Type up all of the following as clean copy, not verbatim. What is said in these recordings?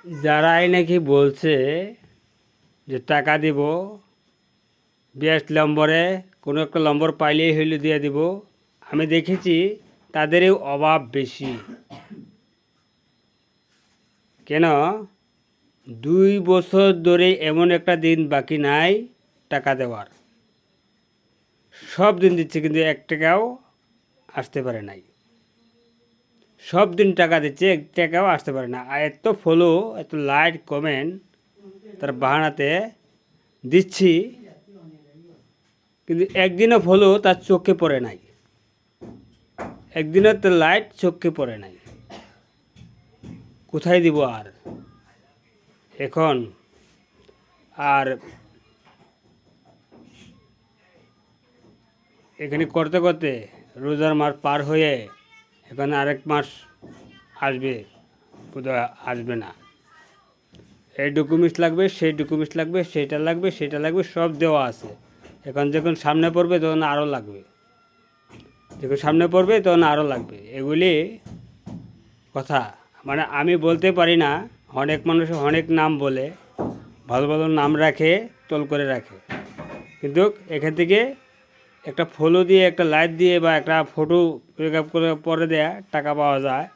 যারাই নাকি বলছে যে টাকা দিব বেস্ট নম্বরে, কোনো একটা নম্বর পাইলেই হইলে দিয়ে দিব, আমি দেখেছি তাদেরই অভাব বেশি। কেন 2 বছর ধরে এমন একটা দিন বাকি নাই টাকা দেওয়ার, সব দিন দিচ্ছে কিন্তু 1 টাকাও আসতে পারে নাই। সব দিন টাকা দিচ্ছে, 1 টাকাও আসতে পারে না। আর এত ফলো, এত লাইক কমেন্ট তার বাহানাতে দিচ্ছি, কিন্তু একদিনও ফলো তার চোখে পড়ে নাই, একদিনও তো লাইট চোখে পড়ে নাই। কোথায় দিব আর এখন? আর এখানে করতে করতে রোজার মাস পার হয়ে এখন আরেক মাস আসবে, বোধহয় আসবে না। এই ডকুমেন্টস লাগবে, সেই ডকুমেন্টস লাগবে, সেটা লাগবে, সেটা লাগবে, সব দেওয়া আছে। এখন যখন সামনে পড়বে তখন আরও লাগবে, যখন সামনে পড়বে তখন আরও লাগবে। এগুলি কথা, মানে আমি বলতে পারি না। অনেক মানুষ অনেক নাম বলে, ভালো ভালো নাম রাখে, টোল করে রাখে, কিন্তু এখান থেকে একটা ফলো দিয়ে, একটা লাইক দিয়ে বা একটা ফটো পিক আপ করে পরে দেয়া টাকা পাওয়া যায়।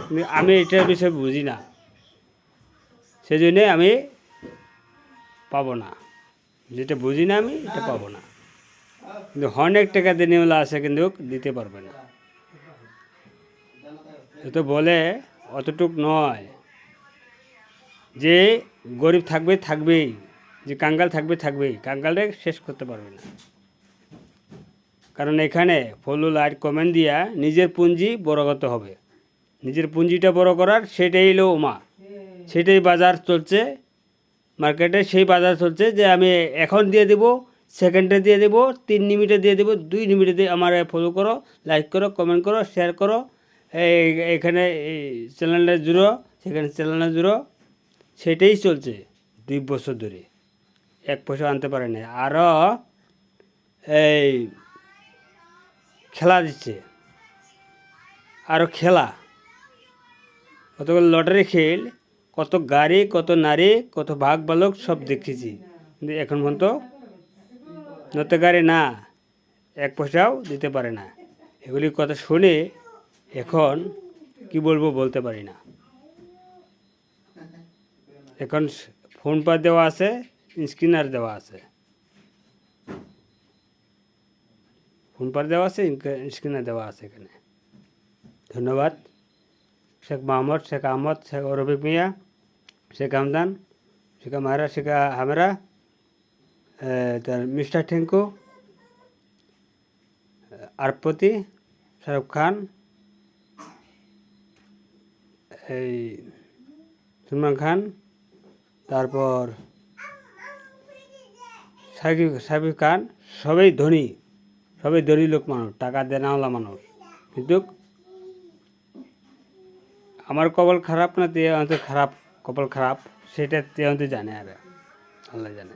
কিন্তু আমি এটার বিষয়ে বুঝি না, সেই জন্যে আমি পাবো না। যেটা বুঝি না আমি, এটা পাবো না। কিন্তু অনেক টাকা দিনেওয়ালা আছে, কিন্তু দিতে পারবে না। তো বলে অতটুক নয় যে গরিব থাকবে, থাকবেই, যে কাঙ্গাল থাকবে, থাকবেই, কাঙ্গালটা শেষ করতে পারবে না। কারণ এখানে ফলো লাইট কমেন্ট দিয়া নিজের পুঁজি বড় করতে হবে। নিজের পুঁজিটা বড় করার, সেটাই হলো ওমা, সেটাই বাজার চলছে মার্কেটে। সেই বাজার চলছে যে আমি এখন দিয়ে দেব, সেকেন্ডে দিয়ে দেব, 3 মিনিটে দিয়ে দেব, 2 মিনিটে দিয়ে আমার ফলো করো, লাইক করো, কমেন্ট করো, শেয়ার করো। এখানে এই চ্যানেলটা জুড়ো, সেখানে চ্যানেলটা জুড়ো। সেটাই চলছে 2 বছর ধরে, 1 পয়সা আনতে পারে না। আরও এই খেলা দিচ্ছে, আরও খেলা, কতগুলো লটারি খেল, কত গাড়ি, কত নারী, কত ভাগ বালক সব দেখেছি, কিন্তু এখন পর্যন্ত নতে গাড়ি না, 1 পয়সাও দিতে পারে না। এগুলি কথা শুনে এখন কি বলবো বলতে পারি না। এখন ফোন পে দেওয়া আছে, স্ক্যানার দেওয়া আছে, ফোন পে দেওয়া আছে, স্ক্যানার দেওয়া আছে এখানে। ধন্যবাদ। শেখ মোহাম্মদ, শেখ আহমদ, শেখ রফিক মিয়া, শেখ হামদান, শেখ মাহারা, শেখ হামেরা, তার মিস্টার ঠেঙ্কু, আরবপতি, শাহরুখ খান, এই সলমান খান, তারপর সাকিব খান, সবাই ধনী, সবাই ধনী লোক মানুষ, টাকা দেনাওয়ালা মানুষ। কিন্তু আমার কপাল খারাপ না, তে খারাপ কপাল খারাপ, সেটা তে জানে, আর আল্লাহ জানে।